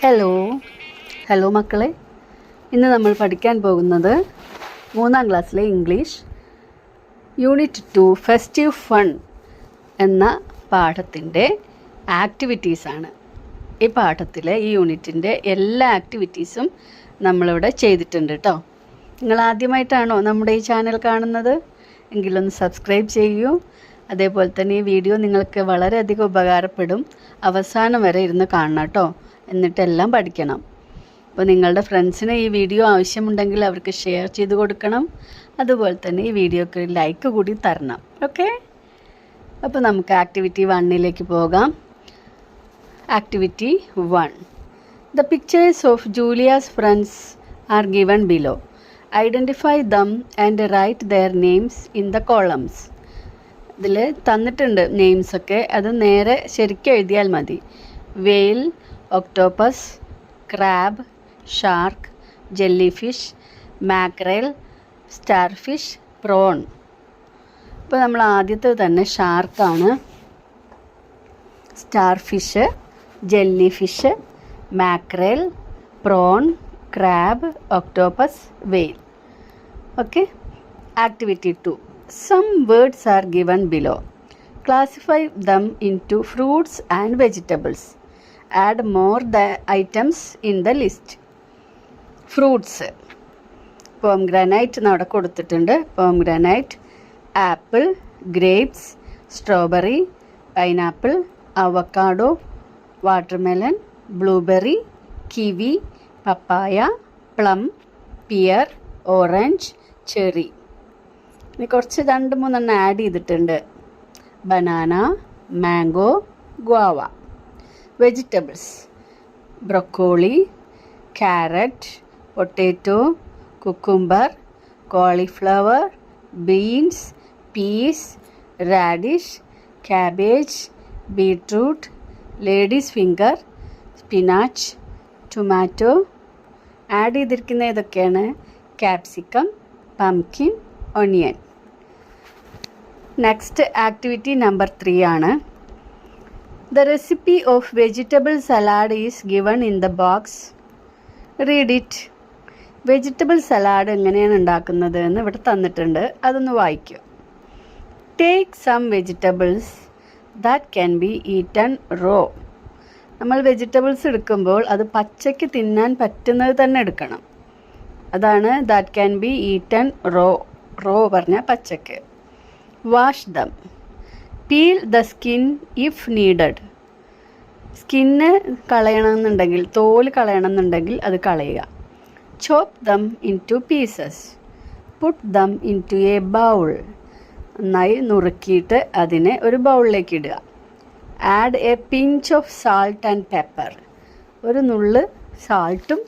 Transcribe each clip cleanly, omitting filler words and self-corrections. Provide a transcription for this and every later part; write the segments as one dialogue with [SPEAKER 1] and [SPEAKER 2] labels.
[SPEAKER 1] Hello hello മക്കളെ, ഇന്ന് നമ്മൾ പഠിക്കാൻ പോകുന്നത് 3ാം ക്ലാസ്സിലെ ഇംഗ്ലീഷ് യൂണിറ്റ് 2 ഫെസ്റ്റീവ് ഫൺ എന്ന പാഠത്തിൻ്റെ ആക്ടിവിറ്റീസാണ്. ഈ പാഠത്തിലെ ഈ യൂണിറ്റിൻ്റെ എല്ലാ ആക്ടിവിറ്റീസും നമ്മളിവിടെ ചെയ്തിട്ടുണ്ട് കേട്ടോ. നിങ്ങൾ ആദ്യമായിട്ടാണോ നമ്മുടെ ഈ ചാനൽ കാണുന്നത് എങ്കിലൊന്ന് സബ്സ്ക്രൈബ് ചെയ്യൂ. അതേപോലെ തന്നെ ഈ വീഡിയോ നിങ്ങൾക്ക് വളരെയധികം ഉപകാരപ്പെടും. അവസാനം വരെ ഇരുന്ന് കാണണം കേട്ടോ, എന്നിട്ടെല്ലാം പഠിക്കണം. അപ്പോൾ നിങ്ങളുടെ ഫ്രണ്ട്സിന് ഈ വീഡിയോ ആവശ്യമുണ്ടെങ്കിൽ അവർക്ക് ഷെയർ ചെയ്ത് കൊടുക്കണം. അതുപോലെ തന്നെ ഈ വീഡിയോക്ക് ലൈക്ക് കൂടി തരണം. ഓക്കെ, അപ്പോൾ നമുക്ക് ആക്ടിവിറ്റി 1ലേക്ക് പോകാം. Activity 1. The pictures of Julia's friends are given below. Identify them and write their names in the columns. ഇതിൽ തന്നിട്ടുണ്ട് നെയിംസൊക്കെ, അത് നേരെ ശരിക്കും എഴുതിയാൽ മതി. Whale, octopus, crab, shark, jelly fish, mackerel, starfish, prawn. ഇപ്പോൾ നമ്മൾ ആദ്യത്തെ തന്നെ ഷാർക്കാണ്. Starfish, jelly fish, mackerel, prawn, crab, octopus, whale. Okay. Activity 2. Some words are given below. Classify them into fruits and vegetables. Add more the items in the list. Fruits. Pomegranate അവിടെ കൊടുത്തിട്ടുണ്ട്. Pomegranate, apple, grapes, strawberry, pineapple, avocado, watermelon, blueberry, kiwi, papaya, plum, pear, orange, cherry. ഇനി കുറച്ച് 2-3 add ചെയ്തിട്ടുണ്ട്. Banana, mango, guava. Vegetables: broccoli, carrot, potato, cucumber, cauliflower, beans, peas, radish, cabbage, beetroot, ladies finger, spinach, tomato. Add ചെയ്തിരിക്കുന്ന ഇതൊക്കെയാണ്: capsicum, pumpkin, onion. Next activity number 3 ആണ്. The recipe of vegetable salad is given in the box. Read it. Vegetable salad എങ്ങനെയാണ് ഉണ്ടാക്കുന്നത് എന്ന് ഇവിടെ തന്നിട്ടുണ്ട്, അതൊന്ന് വായിക്കുക. Take some vegetables that can be eaten raw. നമ്മൾ വെജിറ്റബിൾസ് എടുക്കുമ്പോൾ അത് പച്ചയ്ക്ക് തിന്നാൻ പറ്റുന്നത് തന്നെ എടുക്കണം. അതാണ് that can be eaten raw. Raw പറഞ്ഞാൽ പച്ചക്ക്. Wash them. Peel the skin if needed. Skin കളയണമെന്നുണ്ടെങ്കിൽ, തോല് കളയണമെന്നുണ്ടെങ്കിൽ അത് കളയുക. Chop them into pieces. Put them into a bowl. നന്നായി നുറുക്കിയിട്ട് അതിനെ ഒരു ബൗളിലേക്ക് ഇടുക. Add a pinch of salt and pepper. ഒരു നുള്ള് സാൾട്ടും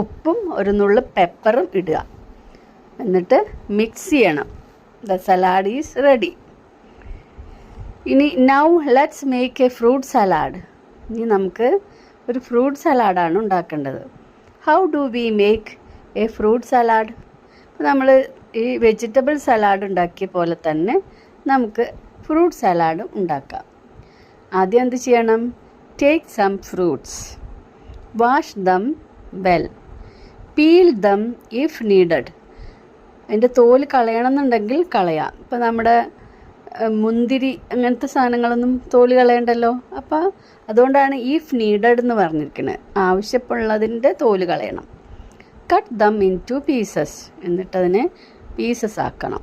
[SPEAKER 1] ഉപ്പും ഒരു നുള്ള് പെപ്പറും ഇടുക. എന്നിട്ട് മിക്സ് ചെയ്യണം. The salad is ready. ഇനി now let's make a fruit salad. ഇനി നമുക്ക് ഒരു ഫ്രൂട്ട് സലാഡാണ് ഉണ്ടാക്കേണ്ടത്. How do we make a fruit salad? നമ്മൾ ഈ വെജിറ്റബിൾ സലാഡ് ഉണ്ടാക്കിയ പോലെ തന്നെ നമുക്ക് ഫ്രൂട്ട് സലാഡും ഉണ്ടാക്കാം. ആദ്യം എന്ത് ചെയ്യണം? Take some fruits. Wash them well. Peel them if needed. അതിൻ്റെ തോല് കളയണമെന്നുണ്ടെങ്കിൽ കളയാം. ഇപ്പോൾ നമ്മുടെ മുന്തിരി അങ്ങനത്തെ സാധനങ്ങളൊന്നും തോല് കളയണ്ടല്ലോ. അപ്പോൾ അതുകൊണ്ടാണ് ഇഫ് നീഡഡ് എന്ന് പറഞ്ഞിരിക്കുന്നത്. ആവശ്യമുള്ളതിൻ്റെ തോല് കളയണം. Cut them into pieces. എന്നിട്ടതിനെ പീസസ് ആക്കണം.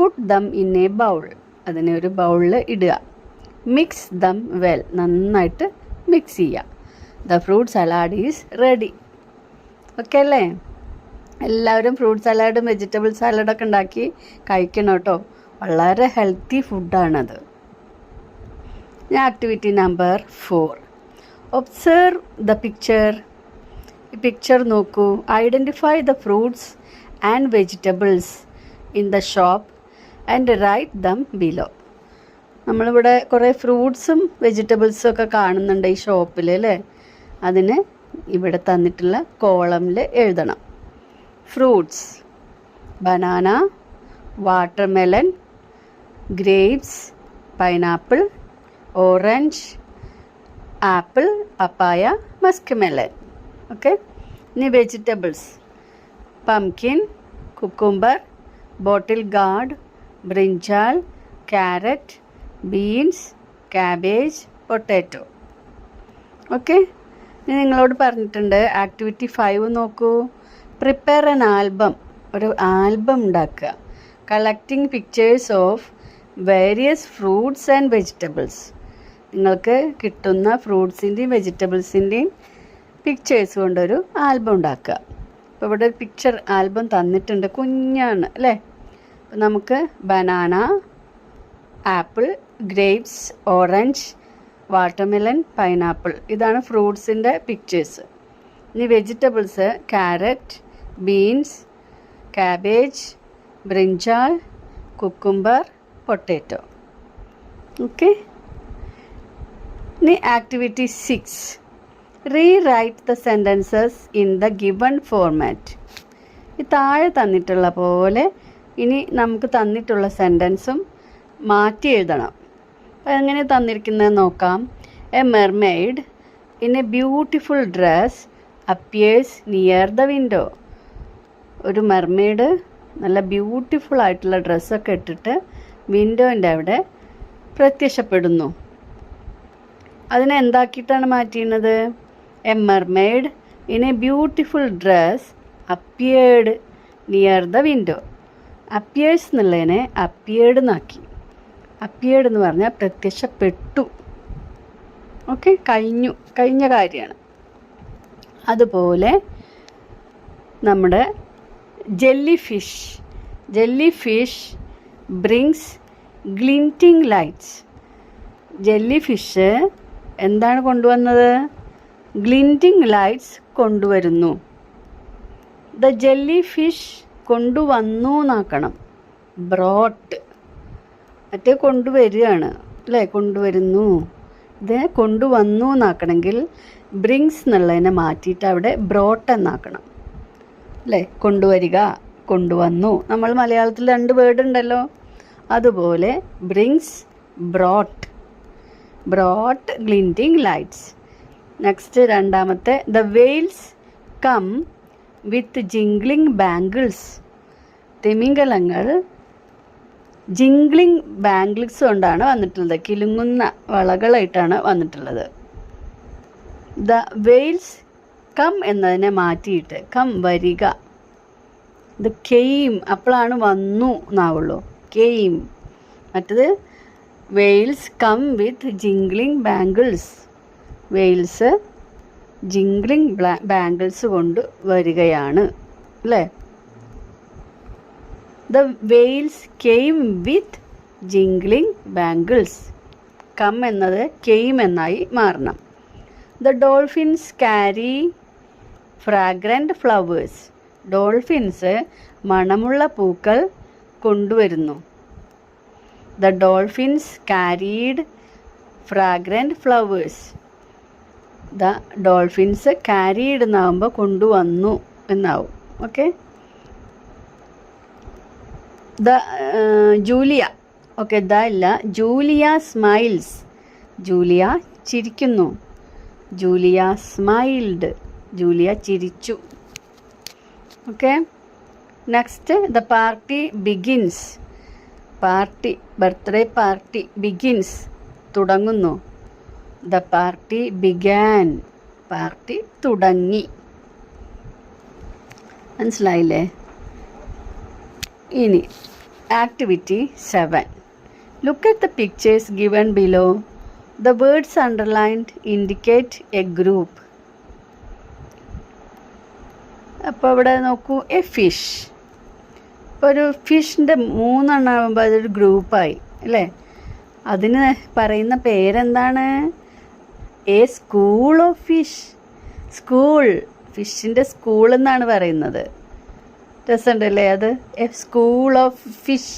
[SPEAKER 1] Put them in a bowl. അതിനെ ഒരു ബൗളിൽ ഇടുക. Mix them well. നന്നായിട്ട് മിക്സ് ചെയ്യുക. The fruit salad is ready. Okay അല്ലേ? എല്ലാവരും ഫ്രൂട്ട് സലാഡും വെജിറ്റബിൾ സാലഡൊക്കെ ഉണ്ടാക്കി കഴിക്കണം കേട്ടോ. വളരെ ഹെൽത്തി ഫുഡാണത്. Activity number 4. Observe the picture. ഈ പിക്ചർ നോക്കൂ. Identify the fruits and vegetables in the shop and write them below. നമ്മളിവിടെ കുറേ ഫ്രൂട്ട്സും വെജിറ്റബിൾസും ഒക്കെ കാണുന്നുണ്ട് ഈ ഷോപ്പിൽ അല്ലേ. അതിന് ഇവിടെ തന്നിട്ടുള്ള കോളമിൽ എഴുതണം. Fruits: banana, watermelon, grapes, pineapple, orange, apple, papaya, muskmelon. Okay. ഇനി vegetables: pumpkin, cucumber, bottle gourd, brinjal, carrot, beans, cabbage, potato. Okay. ഇനി നിങ്ങളോട് പറഞ്ഞിട്ടുണ്ട് ആക്ടിവിറ്റി 5 നോക്കൂ. Prepare an album. ഒരു ആൽബം ഉണ്ടാക്കുക. Collecting pictures of various fruits and vegetables. നിങ്ങൾക്ക് കിട്ടുന്ന ഫ്രൂട്ട്സിൻ്റെയും വെജിറ്റബിൾസിൻ്റെയും pictures കൊണ്ടൊരു ആൽബം ഉണ്ടാക്കുക. അപ്പോൾ ഇവിടെ ഒരു പിക്ചർ ആൽബം തന്നിട്ടുണ്ട്, കുഞ്ഞാണ് അല്ലേ. അപ്പോൾ നമുക്ക് banana, apple, grapes, orange, watermelon, pineapple, ഇതാണ് ഫ്രൂട്ട്സിൻ്റെ പിക്ചേഴ്സ്. ഇനി vegetables: carrot, beans, cabbage, brinjal, cucumber, potato. Okay. ഇനി activity 6: rewrite the sentences in the given format. ഈ താഴെ തന്നിട്ടുള്ള പോലെ ഇനി നമുക്ക് തന്നിട്ടുള്ള സെൻറ്റൻസും മാറ്റി എഴുതണം. എങ്ങനെ തന്നിരിക്കുന്നത് നോക്കാം. A mermaid in a beautiful dress appears near the window. ഒരു മെർമെയ്ഡ് നല്ല ബ്യൂട്ടിഫുൾ ആയിട്ടുള്ള ഡ്രസ്സൊക്കെ ഇട്ടിട്ട് വിൻഡോൻ്റെ അവിടെ പ്രത്യക്ഷപ്പെടുന്നു. അതിനെ എന്താക്കിയിട്ടാണ് മാറ്റിയത്? A mermaid in a beautiful dress appeared near the window. Appears എന്നുള്ളതിനെ അപ്പിയേർഡ് എന്നാക്കി. അപ്പിയേർഡ് എന്ന് പറഞ്ഞാൽ പ്രത്യക്ഷപ്പെട്ടു. ഓക്കെ, കഴിഞ്ഞ കാര്യമാണ്. അതുപോലെ നമ്മുടെ jelly fish brings glinting lights. Jelly fish എന്താണ് കൊണ്ടുവന്നത്? ഗ്ലിൻറ്റിംഗ് ലൈറ്റ്സ് കൊണ്ടുവരുന്നു. ദ ജെല്ലി ഫിഷ് കൊണ്ടുവന്നു എന്നാക്കണം. ബ്രോട്ട്, മറ്റേ കൊണ്ടുവരികയാണ് അല്ലേ, കൊണ്ടുവരുന്നു. ഇത് കൊണ്ടുവന്നു എന്നാക്കണമെങ്കിൽ ബ്രിങ്സ് എന്നുള്ളതിനെ മാറ്റിയിട്ട് അവിടെ ബ്രോട്ട് എന്നാക്കണം അല്ലേ. കൊണ്ടുവരിക, കൊണ്ടുവന്നു. നമ്മൾ മലയാളത്തിൽ 2 വേർഡ് ഉണ്ടല്ലോ, അതുപോലെ brings, brought glinting lights. Next രണ്ടാമത്തെ: the whales come with jingling bangles. തിമിംഗലങ്ങൾ ജിംഗ്ലിംഗ് ബാംഗിൾസ് കൊണ്ടാണ് വന്നിട്ടുള്ളത്, കിലുങ്ങുന്ന വളകളായിട്ടാണ് വന്നിട്ടുള്ളത്. ദ വെയിൽസ് കം എന്നതിനെ മാറ്റിയിട്ട് കം വരിക. ഇത് കെയിം, അപ്പോഴാണ് വന്നു എന്നാവുള്ളൂ, കെയിം. മറ്റത് whales come with jingling bangles. Whales jingling bangles കൊണ്ട് വരികയാണ് അല്ലേ. The whales came with jingling bangles. Come എന്നത് കെയിം എന്നായി മാറണം. The dolphins carry fragrant flowers. Dolphins മണമുള്ള പൂക്കൾ കൊണ്ടുവരുന്നു. The dolphins carried fragrant flowers. The dolphins carried എന്നാകുമ്പോൾ കൊണ്ടുവന്നു എന്നാവും. Okay. The Julia, okay, the ഇല്ല, ജൂലിയ സ്മൈൽസ്. ജൂലിയ ചിരിക്കുന്നു. ജൂലിയ സ്മൈൽഡ്, ജൂലിയ ചിരിച്ചു. Okay. Next: the party begins. Party, birthday party, begins തുടങ്ങുന്നു. ദ പാർട്ടി ബിഗാൻ, പാർട്ടി തുടങ്ങി. മനസ്സിലായില്ലേ? ഇനി activity 7: look at the pictures given below. The words underlined indicate A group. അപ്പോൾ ഇവിടെ നോക്കൂ, A fish. ഇപ്പോൾ ഒരു ഫിഷിൻ്റെ 3 ആകുമ്പോൾ അതൊരു ഗ്രൂപ്പായി അല്ലേ. അതിന് പറയുന്ന പേരെന്താണ്? A school of fish. School, ഫിഷിൻ്റെ സ്കൂൾ എന്നാണ് പറയുന്നത്. രസമുണ്ടല്ലേ അത്? A school of fish.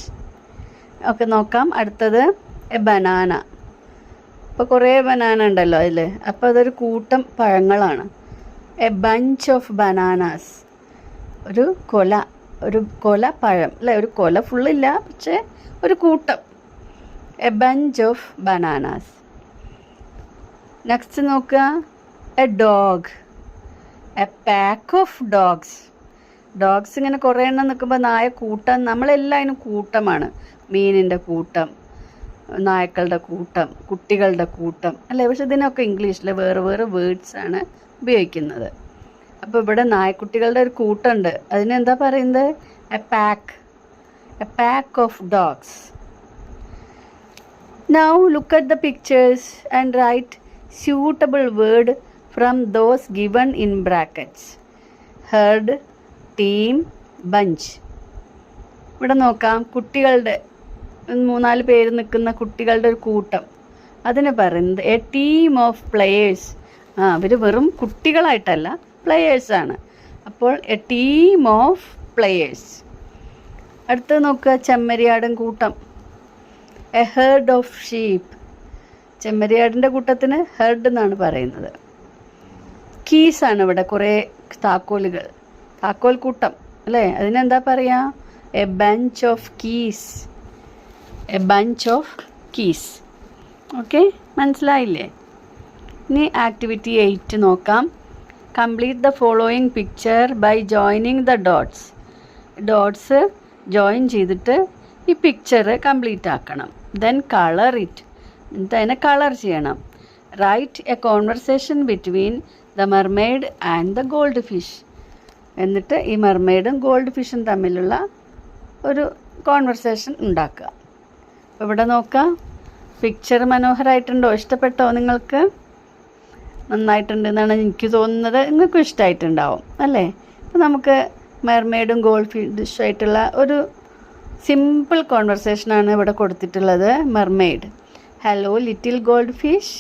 [SPEAKER 1] Okay നോക്കാം. അടുത്തത് എ ബനാന. ഇപ്പോൾ കുറേ ബനാന ഉണ്ടല്ലോ അതിൽ, അപ്പോൾ അതൊരു കൂട്ടം പഴങ്ങളാണ്. A bunch of bananas. ഒരു കൊല പഴം അല്ലേ, ഒരു കൊല ഫുള്ളില്ല, പക്ഷേ ഒരു കൂട്ടം. A bunch of bananas. Next നോക്കുക, a dog, a pack of dogs. Dogs ഇങ്ങനെ കുറേ എണ്ണം നിൽക്കുമ്പോൾ നായ കൂട്ടം, നമ്മളെല്ലാം അതിന് കൂട്ടമാണ്. മീനിൻ്റെ കൂട്ടം, നായ്ക്കളുടെ കൂട്ടം, കുട്ടികളുടെ കൂട്ടം അല്ലേ. പക്ഷെ ഇതിനൊക്കെ ഇംഗ്ലീഷിൽ വേറെ വേറെ വേർഡ്സാണ് ഉപയോഗിക്കുന്നത്. അപ്പോൾ ഇവിടെ നായ്ക്കുട്ടികളുടെ ഒരു കൂട്ടമുണ്ട്, അതിനെന്താ പറയുന്നത്? A pack of dogs. Now look at the pictures and write suitable word from those given in brackets. Herd, team, bunch. ഇവിടെ നോക്കാം, കുട്ടികളുടെ 3-4 പേര് നിൽക്കുന്ന കുട്ടികളുടെ ഒരു കൂട്ടം, അതിന് പറയുന്നത് എ ടീം ഓഫ് പ്ലെയേഴ്സ്. അവർ വെറും കുട്ടികളായിട്ടല്ല, പ്ലെയേഴ്സാണ്. അപ്പോൾ എ ടീം ഓഫ് പ്ലെയേഴ്സ്. അടുത്ത് നോക്കുക, ചെമ്മരിയാടൻ കൂട്ടം, എ ഹെർഡ് ഓഫ് ഷീപ്പ്. ചെമ്മരിയാടിൻ്റെ കൂട്ടത്തിന് ഹെർഡ് എന്നാണ് പറയുന്നത്. കീസാണ് ഇവിടെ കുറേ താക്കോലുകൾ, താക്കോൽ കൂട്ടം അല്ലേ, അതിനെന്താ പറയുക? A bunch of keys. A bunch of keys. Okay, മനസ്സിലായില്ലേ? ഇനി ആക്ടിവിറ്റി 8 നോക്കാം. Complete the following picture by joining the dots. Dots join ചെയ്തിട്ട് ഈ പിക്ചർ കംപ്ലീറ്റ് ആക്കണം. Then colour it. എന്നിട്ട് അതിനെ കളർ ചെയ്യണം. Write a conversation between the mermaid and the gold fish. എന്നിട്ട് ഈ മെർമെയ്ഡും ഗോൾഡ് ഫിഷും തമ്മിലുള്ള ഒരു കോൺവെർസേഷൻ ഉണ്ടാക്കുക. അപ്പോൾ ഇവിടെ നോക്കാം, പിക്ചർ മനോഹരമായിട്ടുണ്ടോ? ഇഷ്ടപ്പെട്ടോ നിങ്ങൾക്ക്? നന്നായിട്ടുണ്ട് എന്നാണ് എനിക്ക് തോന്നുന്നത്. നിങ്ങൾക്കും ഇഷ്ടമായിട്ടുണ്ടാവും അല്ലേ? അപ്പോൾ നമുക്ക് മെർമെയ്ഡും ഗോൾഡ് ഫിഷുമായിട്ടുള്ള ഒരു സിമ്പിൾ കോൺവെർസേഷനാണ് ഇവിടെ കൊടുത്തിട്ടുള്ളത്. Mermaid, hello little gold fish.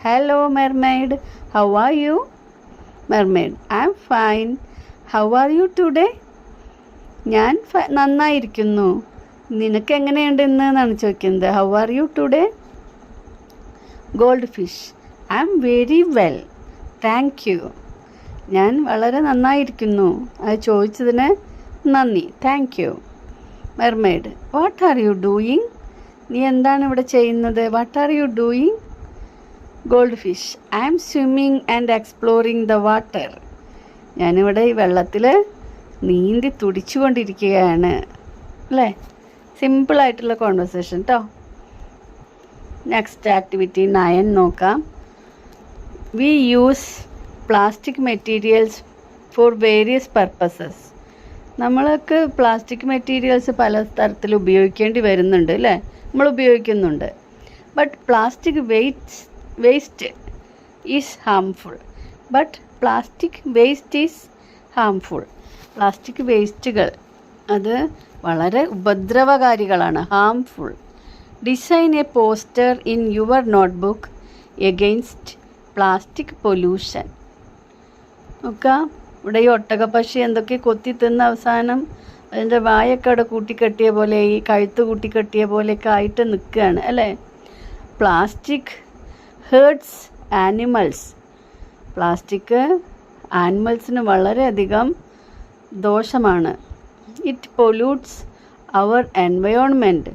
[SPEAKER 1] Hello mermaid, how are you? Mermaid, I am fine. How are you today? ഞാൻ നന്നായിരിക്കുന്നു. നിനക്ക് എങ്ങനെയുണ്ട് ഇന്ന് എന്നാണ് ചോദിക്കുന്നത്. How are you today? Gold fish, I am very well, thank you. ഞാൻ വളരെ നന്നായിരിക്കുന്നു. അത് ചോദിച്ചതിന് നന്ദി, thank you. Mermaid, what are you doing? നീ എന്താണ് ഇവിടെ ചെയ്യുന്നത്? What are you doing? Gold fish, I am swimming and exploring the water. ഞാനിവിടെ ഈ വെള്ളത്തിൽ നീന്തി തുടിച്ചുകൊണ്ടിരിക്കുകയാണ് അല്ലേ. സിമ്പിളായിട്ടുള്ള കോൺവെർസേഷൻ കേട്ടോ. നെക്സ്റ്റ് ആക്ടിവിറ്റി 9 നോക്കാം. We use plastic materials for various purposes. നമ്മൾക്ക് പ്ലാസ്റ്റിക് മെറ്റീരിയൽസ് പല തരത്തിൽ ഉപയോഗിക്കേണ്ടി വരുന്നുണ്ട് അല്ലേ, നമ്മൾ ഉപയോഗിക്കുന്നുണ്ട്. But plastic waste is harmful. Plastic വേസ്റ്റുകൾ അത് വളരെ ഉപദ്രവകാരികളാണ്, harmful. Design a poster in your notebook against plastic pollution. നോക്കാം, ഇവിടെ ഈ ഒട്ടകപ്പക്ഷി എന്തൊക്കെ കൊത്തി തിന്ന അവസാനം അതിൻ്റെ വായൊക്കെ അവിടെ കൂട്ടിക്കെട്ടിയ പോലെ, ഈ കഴുത്ത് കൂട്ടിക്കെട്ടിയ പോലെയൊക്കെ ആയിട്ട് നിൽക്കുകയാണ് അല്ലേ. Plastic hertz animals. പ്ലാസ്റ്റിക് ആനിമൽസിന് വളരെയധികം ദോഷമാണ്. It പൊല്യൂട്ട്സ് our environment.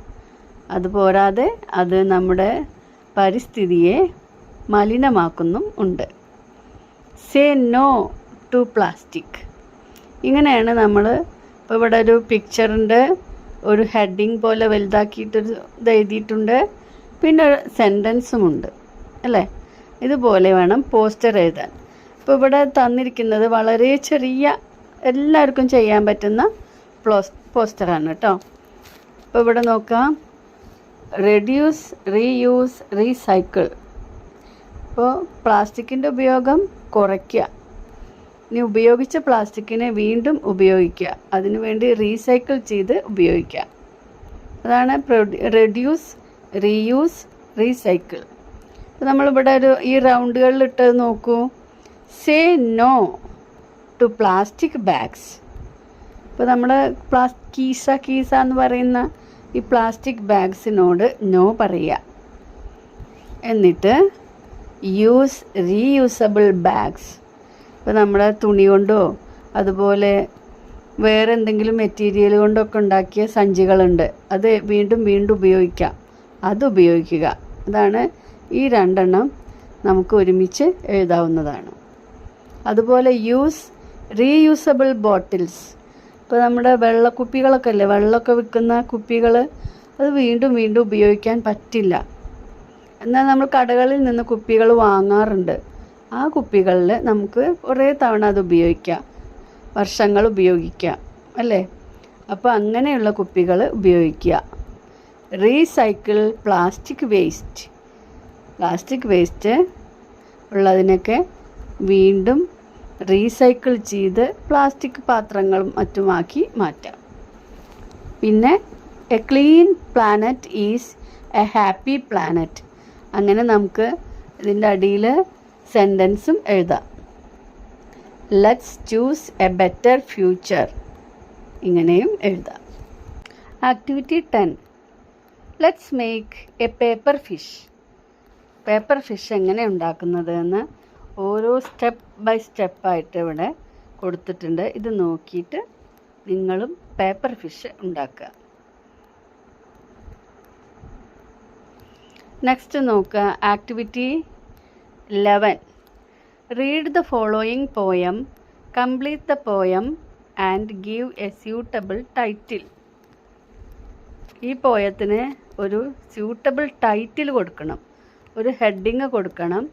[SPEAKER 1] അതുപോരാതെ അത് നമ്മുടെ പരിസ്ഥിതിയെ മലിനമാക്കുന്നും ഉണ്ട്. Say no to plastic. ഇങ്ങനെയാണ് നമ്മൾ ഇപ്പോൾ ഇവിടെ ഒരു പിക്ചറിൻ്റെ ഒരു ഹെഡിങ് പോലെ വലുതാക്കിയിട്ടൊരു ഇത് എഴുതിയിട്ടുണ്ട്, പിന്നെ ഒരു സെൻറ്റൻസുമുണ്ട് അല്ലേ. ഇതുപോലെ വേണം പോസ്റ്റർ എഴുതാൻ. ഇപ്പോൾ ഇവിടെ തന്നിരിക്കുന്നത് വളരെ ചെറിയ എല്ലാവർക്കും ചെയ്യാൻ പറ്റുന്ന പോസ്റ്ററാണ് കേട്ടോ. ഇപ്പോൾ ഇവിടെ നോക്കാം, റെഡ്യൂസ്, റീയൂസ്, റീസൈക്കിൾ. ഇപ്പോൾ പ്ലാസ്റ്റിക്കിൻ്റെ ഉപയോഗം കുറയ്ക്കുക, ഇനി ഉപയോഗിച്ച പ്ലാസ്റ്റിക്കിനെ വീണ്ടും ഉപയോഗിക്കുക, അതിനുവേണ്ടി റീസൈക്കിൾ ചെയ്ത് ഉപയോഗിക്കുക. അതാണ് റെഡ്യൂസ്, റീയൂസ്, റീസൈക്കിൾ. അപ്പോൾ നമ്മളിവിടെ ഈ റൗണ്ടുകളിലിട്ട് നോക്കൂ. Say no to plastic bags. ഇപ്പോൾ നമ്മൾ കീസ എന്ന് പറയുന്ന ഈ പ്ലാസ്റ്റിക് ബാഗ്സിനോട് നോ പറയുക. എന്നിട്ട് യൂസ് റീയൂസബിൾ ബാഗ്സ്. ഇപ്പോൾ നമ്മുടെ തുണി കൊണ്ടോ അതുപോലെ വേറെ എന്തെങ്കിലും മെറ്റീരിയൽ കൊണ്ടൊക്കെ ഉണ്ടാക്കിയ സഞ്ചികളുണ്ട്, അത് വീണ്ടും വീണ്ടും ഉപയോഗിക്കാം, അത് ഉപയോഗിക്കുക. അതാണ് ഈ രണ്ടെണ്ണം നമുക്ക് ഒരുമിച്ച് എഴുതാവുന്നതാണ്. അതുപോലെ റീയൂസബിൾ ബോട്ടിൽസ്. ഇപ്പോൾ നമ്മുടെ വെള്ളക്കുപ്പികളൊക്കെ അല്ലേ, വെള്ളമൊക്കെ വിൽക്കുന്ന കുപ്പികൾ, അത് വീണ്ടും വീണ്ടും ഉപയോഗിക്കാൻ പറ്റില്ല. എന്നാൽ നമ്മൾ കടകളിൽ നിന്ന് കുപ്പികൾ വാങ്ങാറുണ്ട്. ആ കുപ്പികളിൽ നമുക്ക് കുറേ തവണ അത് ഉപയോഗിക്കാം, വർഷങ്ങൾ ഉപയോഗിക്കാം അല്ലേ. അപ്പോൾ അങ്ങനെയുള്ള കുപ്പികൾ ഉപയോഗിക്കുക. റീസൈക്കിൾ പ്ലാസ്റ്റിക് വേസ്റ്റ് ഉള്ളതിനൊക്കെ വീണ്ടും റീസൈക്കിൾ ചെയ്ത് പ്ലാസ്റ്റിക് പാത്രങ്ങളും മറ്റുമാക്കി മാറ്റാം. പിന്നെ A clean planet is A happy planet. അങ്ങനെ നമുക്ക് ഇതിൻ്റെ അടിയിൽ സെൻറ്റൻസും എഴുതാം. Let's choose A better future, ഇങ്ങനെയും എഴുതാം. Activity 10. Let's make A paper fish എങ്ങനെ ഉണ്ടാക്കുന്നത് എന്ന് ഓരോ സ്റ്റെപ്പ് ബൈ സ്റ്റെപ്പായിട്ട് ഇവിടെ കൊടുത്തിട്ടുണ്ട്. ഇത് നോക്കിയിട്ട് നിങ്ങളും പേപ്പർ ഫിഷ് ഉണ്ടാക്കുക. നെക്സ്റ്റ് നോക്കുക, activity 11. Read the following poem, complete the poem and give A suitable title. ഈ പോയത്തിന് ഒരു സ്യൂട്ടബിൾ ടൈറ്റിൽ കൊടുക്കണം, ഒരു ഹെഡിങ് കൊടുക്കണം.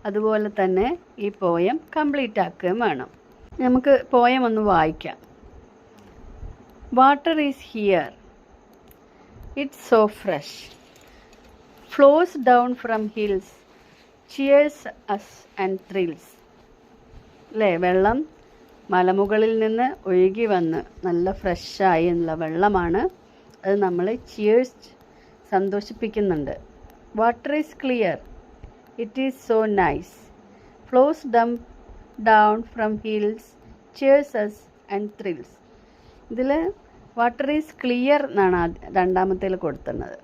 [SPEAKER 1] അതുപോലെ തന്നെ ഈ പോയം കംപ്ലീറ്റ് ആക്കുകയും വേണം. നമുക്ക് പോയം ഒന്ന് വായിക്കാം. Water is here, it's so fresh, flows down from hills, cheers us and thrills. അല്ലേ, വെള്ളം മലമുകളിൽ നിന്ന് ഒഴുകി വന്ന് നല്ല ഫ്രഷായി എന്നുള്ള വെള്ളമാണ്. അത് നമ്മളെ ചിയേഴ്സ് സന്തോഷിപ്പിക്കുന്നുണ്ട്. Water is clear, it is so nice, flows down from hills, cheers us and thrills. ഇതിൽ വാട്ടർ ഈസ് ക്ലിയർ എന്നാണ് രണ്ടാമത്തേൽ കൊടുത്തിരുന്നത്.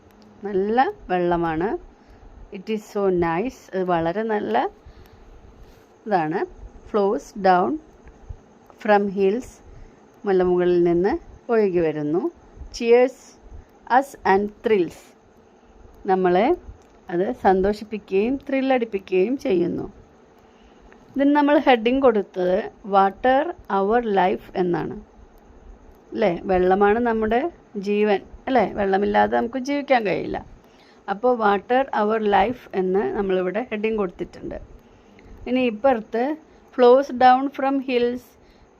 [SPEAKER 1] നല്ല വെള്ളമാണ്. ഇറ്റ് ഈസ് സോ നൈസ്, അത് വളരെ നല്ല ഇതാണ്. ഫ്ലോസ് ഡൗൺ ഫ്രം ഹിൽസ്, മലമുകളിൽ നിന്ന് ഒഴുകി വരുന്നു. ചിയേഴ്സ് അസ് ആൻഡ് ത്രിൽസ്, നമ്മളെ അത് സന്തോഷിപ്പിക്കുകയും ത്രില്ലടിപ്പിക്കുകയും ചെയ്യുന്നു. ഇതിന് നമ്മൾ ഹെഡിങ് കൊടുത്തത് വാട്ടർ അവർ ലൈഫ് എന്നാണ്. അല്ലേ, വെള്ളമാണ് നമ്മുടെ ജീവൻ അല്ലേ, വെള്ളമില്ലാതെ നമുക്ക് ജീവിക്കാൻ കഴിയില്ല. അപ്പോൾ വാട്ടർ അവർ ലൈഫ് എന്ന് നമ്മളിവിടെ ഹെഡിങ് കൊടുത്തിട്ടുണ്ട്. ഇനി ഇപ്പുറത്ത് flows down from hills,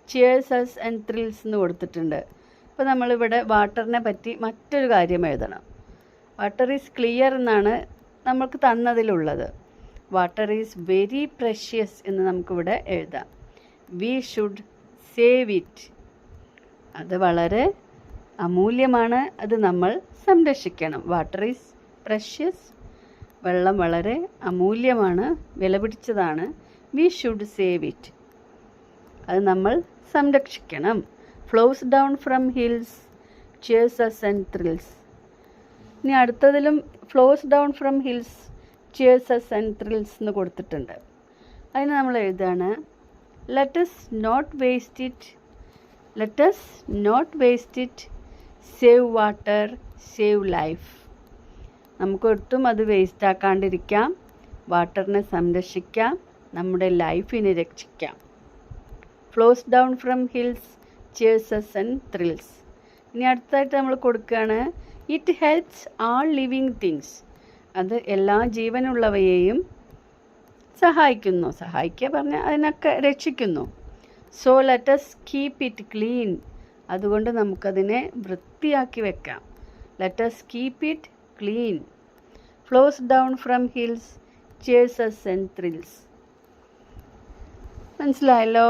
[SPEAKER 1] cheers us and thrills എന്ന് കൊടുത്തിട്ടുണ്ട്. അപ്പോൾ നമ്മളിവിടെ വാട്ടറിനെ പറ്റി മറ്റൊരു കാര്യം എഴുതണം. വാട്ടർ ഈസ് ക്ലിയർ എന്നാണ് നമുക്ക് തന്നതിലുള്ളത്. വാട്ടർ ഈസ് വെരി പ്രഷ്യസ് എന്ന് നമുക്കിവിടെ എഴുതാം. വി ഷുഡ് സേവ് ഇറ്റ്, അത് വളരെ അമൂല്യമാണ്, അത് നമ്മൾ സംരക്ഷിക്കണം. വാട്ടർ ഈസ് പ്രഷ്യസ്, വെള്ളം വളരെ അമൂല്യമാണ്, വിലപിടിച്ചതാണ്. വി ഷുഡ് സേവ് ഇറ്റ്, അത് നമ്മൾ സംരക്ഷിക്കണം. Flows down from hills, cheers us and thrills. ഇനി അടുത്തതിലും flows down from hills, cheers us and thrills എന്ന് കൊടുത്തിട്ടുണ്ട്. അതിന് നമ്മൾ എഴുതാണ് let's not waste it, save water, save life. നമുക്ക് ഒട്ടും അത് വേസ്റ്റ് ആക്കാണ്ടിരിക്കാം, വാട്ടറിനെ സംരക്ഷിക്കാം, നമ്മുടെ ലൈഫിനെ രക്ഷിക്കാം. Flows down from hills, cheers us and thrills. ഇനി അടുത്തായിട്ട് നമ്മൾ കൊടുക്കുകയാണ് it helps all living things, അത് എല്ലാ ജീവനുള്ളവയെയും സഹായിക്കുന്നു. സഹായിക്കുക പറഞ്ഞാൽ അതിനൊക്കെ രക്ഷിക്കുന്നു. So let's keep it clean, അതുകൊണ്ട് നമുക്കതിനെ വൃത്തിയാക്കി വെക്കാം. Let's keep it clean. Flows down from hills, cheers us and thrills. മനസ്സിലായല്ലോ?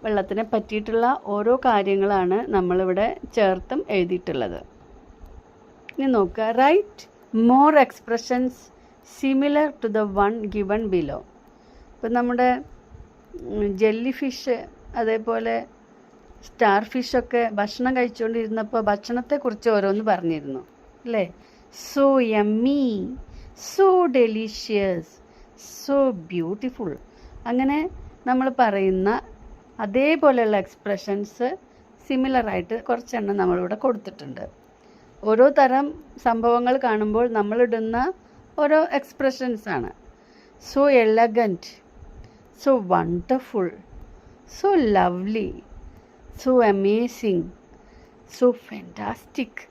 [SPEAKER 1] വെള്ളത്തിനെ പറ്റിയിട്ടുള്ള ഓരോ കാര്യങ്ങളാണ് നമ്മളിവിടെ ചേർത്തും എഴുതിയിട്ടുള്ളത്. ഇനി നോക്കുക, write more expressions similar to the one given below. ഇപ്പം നമ്മുടെ ജെല്ലി ഫിഷ് അതേപോലെ സ്റ്റാർ ഫിഷൊക്കെ ഭക്ഷണം കഴിച്ചുകൊണ്ടിരുന്നപ്പോൾ ഭക്ഷണത്തെക്കുറിച്ച് ഓരോന്ന് പറഞ്ഞിരുന്നു അല്ലേ. So yummy, so delicious, so beautiful. അങ്ങനെ നമ്മൾ പറയുന്ന അതേപോലെയുള്ള എക്സ്പ്രഷൻസ് സിമിലറായിട്ട് കുറച്ചെണ്ണം നമ്മളിവിടെ കൊടുത്തിട്ടുണ്ട്. ഓരോ തരം സംഭവങ്ങൾ കാണുമ്പോൾ നമ്മളിടുന്ന ഓരോ എക്സ്പ്രഷൻസ് ആണ്. So elegant, so wonderful, so lovely, so amazing, so fantastic,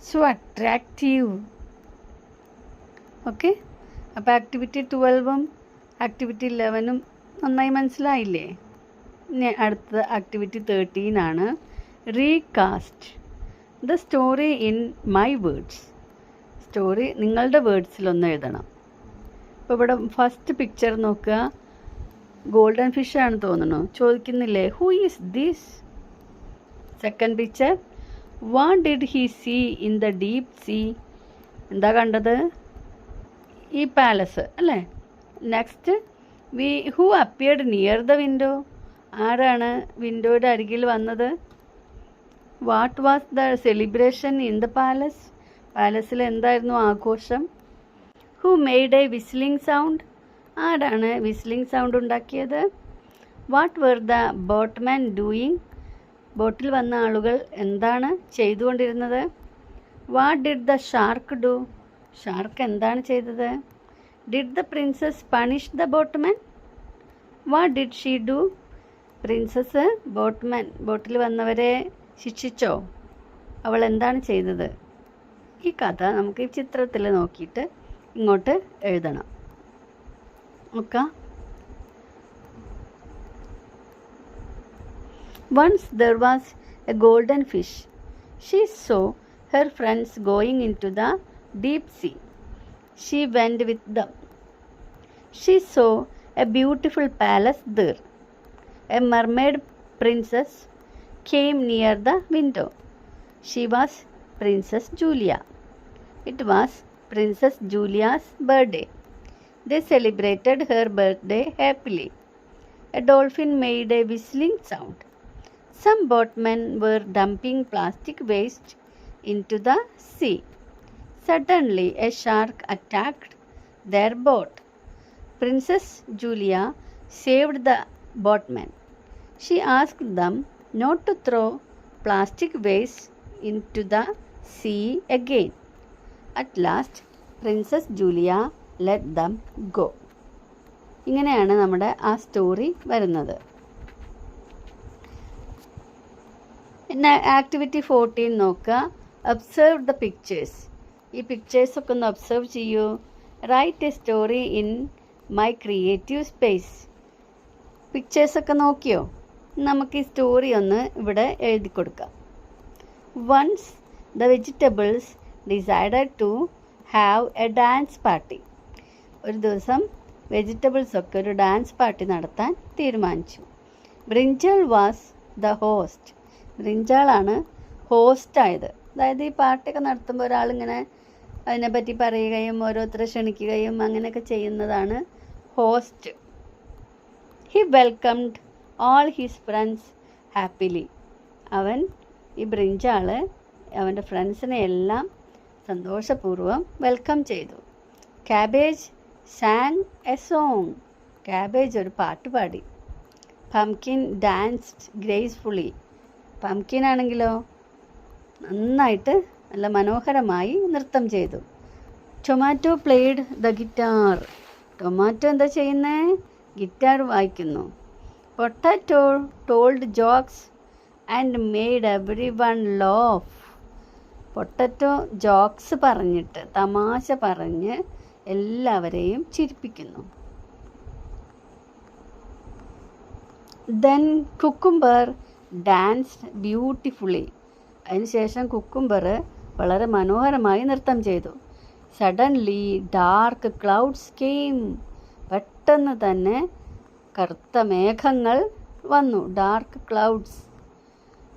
[SPEAKER 1] so attractive. Okay, അപ്പോൾ ആക്ടിവിറ്റി 12ഉം ആക്ടിവിറ്റി 11ഉം നന്നായി മനസ്സിലായില്ലേ? ഇനി അടുത്ത ആക്ടിവിറ്റി 13 ആണ്. Recast the story in my words. Story നിങ്ങളുടെ വേർഡ്സിലൊന്ന് എഴുതണം. ഇപ്പോൾ ഇവിടെ ഫസ്റ്റ് പിക്ചർ നോക്കുക, ഗോൾഡൻ ഫിഷ് ആണ് തോന്നുന്നു. ചോദിക്കുന്നില്ലേ who is this? Second picture, what did he see in the deep sea? എന്താ കണ്ടത്? ഈ പാലസ് അല്ലേ. Next, who appeared near the window? ആരാണ് വിൻഡോയുടെ അരികിൽ വന്നത്? What was the celebration in the palace? പാലസിൽ എന്തായിരുന്നു ആഘോഷം? Who made a whistling sound? ആരാണ് വിസ്ലിംഗ് സൗണ്ട് ഉണ്ടാക്കിയത്? What were the boatman doing? ബോട്ടിൽ വന്ന ആളുകൾ എന്താണ് ചെയ്തുകൊണ്ടിരുന്നത്? What did the shark do? Shark എന്താണ് ചെയ്തത്? Did the princess punish the boatman? What did she do? Princess ബോട്ടിൽ വന്നവരെ ശിക്ഷിച്ചോ? അവൾ എന്താണ് ചെയ്തത്? ഈ കഥ നമുക്ക് ഈ ചിത്രത്തിൽ നോക്കിയിട്ട് ഇങ്ങോട്ട് എഴുതണം. നോക്കാം. Once there was a golden fish. She saw her friends going into the deep sea. She went with them. She saw a beautiful palace there. A mermaid princess came near the window. She was Princess Julia. It was Princess Julia's birthday. They celebrated her birthday happily. A dolphin made a whistling sound. Some boatmen were dumping plastic waste into the sea. Suddenly, a shark attacked their boat. Princess Julia saved the boatmen. She asked them not to throw plastic waste into the sea again. At last, Princess Julia let them go. ഇങ്ങനെയാണ് നമ്മുടെ ആ story വരുന്നത്. പിന്നെ activity 14 നോക്കുക. Observe the pictures. ഈ പിക്ചേഴ്സൊക്കെ ഒന്ന് observe ചെയ്യൂ. Write a story in my creative space. പിക്ചേഴ്സൊക്കെ നോക്കിയോ? നമുക്ക് ഈ സ്റ്റോറി ഒന്ന് ഇവിടെ എഴുതി കൊടുക്കാം. Once the vegetables decided to have a dance party. ഒരു ദിവസം വെജിറ്റബിൾസൊക്കെ ഒരു ഡാൻസ് പാർട്ടി നടത്താൻ തീരുമാനിച്ചു. Brinjal was the host. ബ്രിഞ്ചാളാണ് ഹോസ്റ്റായത്. അതായത് ഈ പാർട്ടിയൊക്കെ നടത്തുമ്പോൾ ഒരാളിങ്ങനെ അതിനെപ്പറ്റി പറയുകയും ഓരോരുത്തരെ ക്ഷണിക്കുകയും അങ്ങനെയൊക്കെ ചെയ്യുന്നതാണ് host. He welcomed all his friends happily. ഈ ബ്രിഞ്ചാള് അവൻ്റെ ഫ്രണ്ട്സിനെ എല്ലാം സന്തോഷപൂർവ്വം വെൽക്കം ചെയ്തു. Cabbage sang a song. Cabbage ഒരു പാട്ട് പാടി. Pumpkin danced gracefully. പംകിൻ ആണെങ്കിലോ നന്നായിട്ട് നല്ല മനോഹരമായി നൃത്തം ചെയ്തു. Tomato played the guitar. Tomato എന്താ ചെയ്യുന്നത്? ഗിറ്റാർ വായിക്കുന്നു. Potato told jokes and made everyone laugh. Potato jokes പറഞ്ഞിട്ട് തമാശ പറഞ്ഞ് എല്ലാവരെയും ചിരിപ്പിക്കുന്നു. Then cucumber danced beautifully. അതിനുശേഷം കുക്കുംബർ വളരെ മനോഹരമായി നൃത്തം ചെയ്തു. Suddenly dark clouds came. പെട്ടെന്ന് തന്നെ കറുത്ത മേഘങ്ങൾ വന്നു. Dark clouds.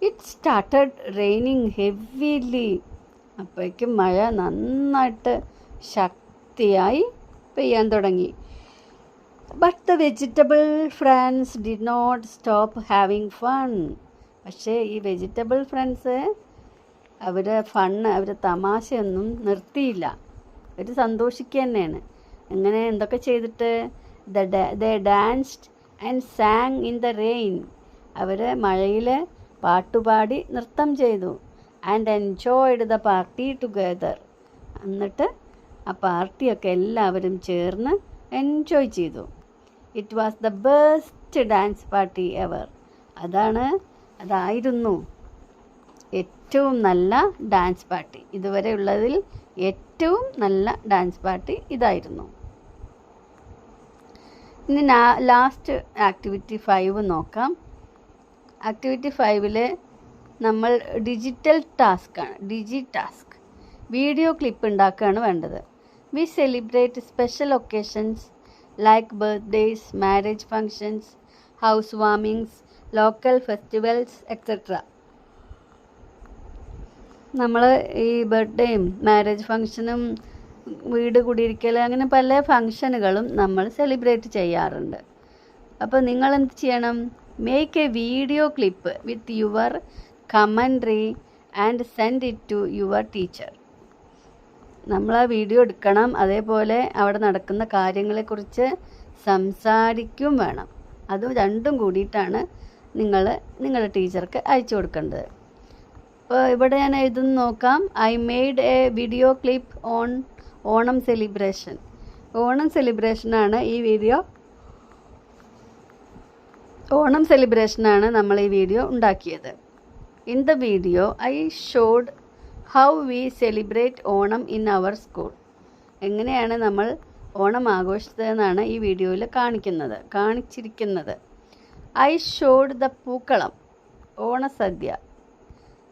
[SPEAKER 1] It started raining heavily. അപ്പോഴേക്കും മഴ നന്നായിട്ട് ശക്തിയായി പെയ്യാൻ തുടങ്ങി. But the vegetable friends did not stop having fun. പക്ഷേ ഈ വെജിറ്റബിൾ ഫ്രണ്ട്സ് അവർ തമാശയൊന്നും നിർത്തിയില്ല. അവർ സന്തോഷിക്കുക തന്നെയാണ്. എങ്ങനെ എന്തൊക്കെ ചെയ്തിട്ട്? They danced and sang in the rain. അവർ മഴയിൽ പാട്ടുപാടി നൃത്തം ചെയ്തു. And enjoyed the party together. എന്നിട്ട് ആ പാർട്ടിയൊക്കെ എല്ലാവരും ചേർന്ന് എൻജോയ് ചെയ്തു. It was the best dance party ever. അതായിരുന്നു ഏറ്റവും നല്ല ഡാൻസ് പാർട്ടി. ഇതുവരെ ഉള്ളതിൽ ഏറ്റവും നല്ല ഡാൻസ് പാർട്ടി ഇതായിരുന്നു. ഇനി ലാസ്റ്റ് ആക്ടിവിറ്റി 5 നോക്കാം. ആക്ടിവിറ്റി 5 നമ്മൾ ഡിജിറ്റൽ ടാസ്ക് വീഡിയോ ക്ലിപ്പ് ഉണ്ടാക്കുകയാണ് വേണ്ടത്. We celebrate special occasions like birthdays, marriage functions, house warmings, local festivals etcetera. നമ്മൾ ഈ ബർത്ത്ഡേയും മാരേജ് ഫങ്ഷനും വീട് കുടിയിരിക്കൽ അങ്ങനെ പല ഫങ്ഷനുകളും നമ്മൾ സെലിബ്രേറ്റ് ചെയ്യാറുണ്ട്. അപ്പോൾ നിങ്ങൾ എന്ത് ചെയ്യണം? Make a video clip with your commentary and send it to your teacher. നമ്മൾ ആ വീഡിയോ എടുക്കണം, അതേപോലെ അവിടെ നടക്കുന്ന കാര്യങ്ങളെക്കുറിച്ച് സംസാരിക്കും വേണം. അത് രണ്ടും കൂടിയിട്ടാണ് നിങ്ങളുടെ ടീച്ചർക്ക് അയച്ചു കൊടുക്കേണ്ടത്. അപ്പോൾ ഇവിടെ ഞാൻ എഴുതുന്ന നോക്കാം. I made a video clip on Onam celebration. Onam സെലിബ്രേഷനാണ് ഈ വീഡിയോ. ഓണം സെലിബ്രേഷനാണ് നമ്മൾ ഈ വീഡിയോ ഉണ്ടാക്കിയത്. In the video I showed how we celebrate Onam in our school. എങ്ങനെയാണ് നമ്മൾ ഓണം ആഘോഷിച്ചതെന്നാണ് ഈ വീഡിയോയിൽ കാണിച്ചിരിക്കുന്നത്. I showed the pookalam, Onasadya,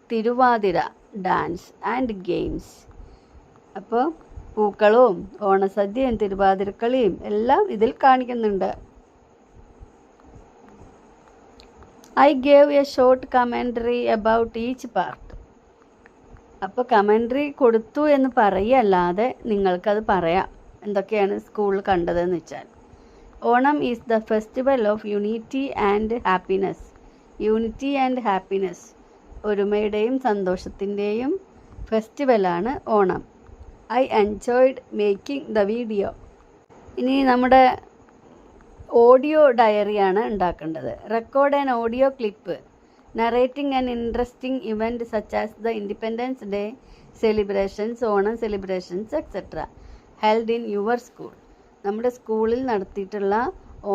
[SPEAKER 1] Thiruvathira, dance and games. അപ്പോൾ പൂക്കളവും ഓണസദ്യയും തിരുവാതിരക്കളിയും എല്ലാം ഇതിൽ കാണിക്കുന്നുണ്ട്. I gave a short commentary about each part. അപ്പോൾ കമൻട്രി കൊടുത്തു എന്ന് പറയല്ലാതെ നിങ്ങൾക്കത് പറയാം എന്തൊക്കെയാണ് സ്കൂളിൽ കണ്ടതെന്ന് വെച്ചാൽ. Onam is the festival of unity and happiness. Unity and happiness, ഒരുമയുടെയും സന്തോഷത്തിൻ്റെയും ഫെസ്റ്റിവലാണ് Onam. I enjoyed making the video. ഇനി നമ്മുടെ ഓഡിയോ ഡയറിയാണ് ഉണ്ടാക്കേണ്ടത്. Record an audio clip narrating an interesting event such as the independence day celebrations, Onam celebrations etcetera held in your school. നമ്മുടെ സ്കൂളിൽ നടത്തിയിട്ടുള്ള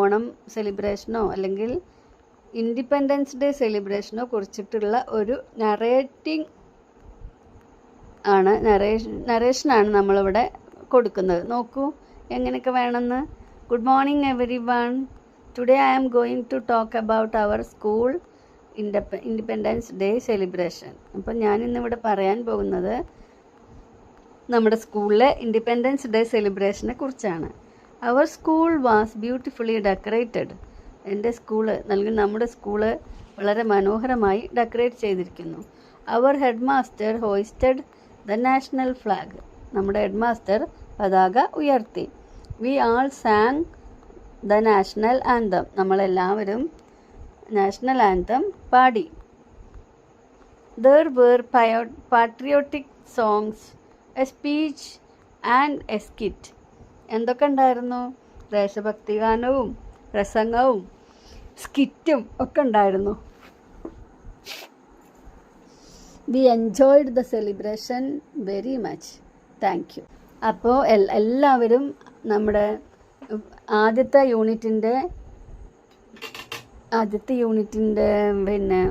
[SPEAKER 1] ഓണം സെലിബ്രേഷനോ അല്ലെങ്കിൽ ഇൻഡിപെൻഡൻസ് ഡേ സെലിബ്രേഷനോ കുറിച്ചിട്ടുള്ള ഒരു നറേഷനാണ് നമ്മളിവിടെ കൊടുക്കുന്നത്. നോക്കൂ എങ്ങനെയൊക്കെ വേണമെന്ന്. Good morning everyone. Today I am going to talk about our school independence day celebration. അപ്പം ഞാനിന്നിവിടെ പറയാൻ പോകുന്നത് നമ്മുടെ സ്കൂളിലെ ഇൻഡിപെൻഡൻസ് ഡേ സെലിബ്രേഷനെ കുറിച്ചാണ്. അവർ സ്കൂൾ വാസ് ബ്യൂട്ടിഫുള്ളി ഡെക്കറേറ്റഡ്. നമ്മുടെ സ്കൂള് വളരെ മനോഹരമായി ഡെക്കറേറ്റ് ചെയ്തിരിക്കുന്നു. അവർ head master hoisted the national flag. നമ്മുടെ ഹെഡ് മാസ്റ്റർ പതാക ഉയർത്തി. We all sang the national anthem. നമ്മളെല്ലാവരും നാഷണൽ ആന്തം പാടി. There were patriotic songs, a speech and a skit. എന്തൊക്കെ ഉണ്ടായിരുന്നു? ദേശഭക്തി ഗാനവും പ്രസംഗവും സ്കിറ്റും ഒക്കെ ഉണ്ടായിരുന്നു. We enjoyed the celebration very much. Thank you. അപ്പോൾ എല്ലാവരും നമ്മുടെ ആദ്യത്തെ യൂണിറ്റിൻ്റെ പിന്നെ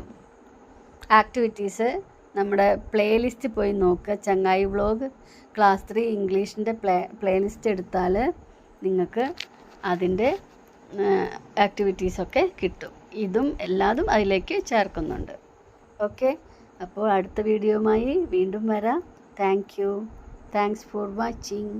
[SPEAKER 1] ആക്ടിവിറ്റീസ് നമ്മുടെ പ്ലേലിസ്റ്റ് പോയി നോക്കുക. ചങ്ങായി വ്ളോഗ് ക്ലാസ് 3 ഇംഗ്ലീഷിൻ്റെ പ്ലേലിസ്റ്റ് എടുത്താൽ നിങ്ങൾക്ക് അതിൻ്റെ ആക്ടിവിറ്റീസൊക്കെ കിട്ടും. എല്ലാതും അതിലേക്ക് ചേർക്കുന്നുണ്ട്. ഓക്കെ, അപ്പോൾ അടുത്ത വീഡിയോയുമായി വീണ്ടും വരാം. Thanks for watching.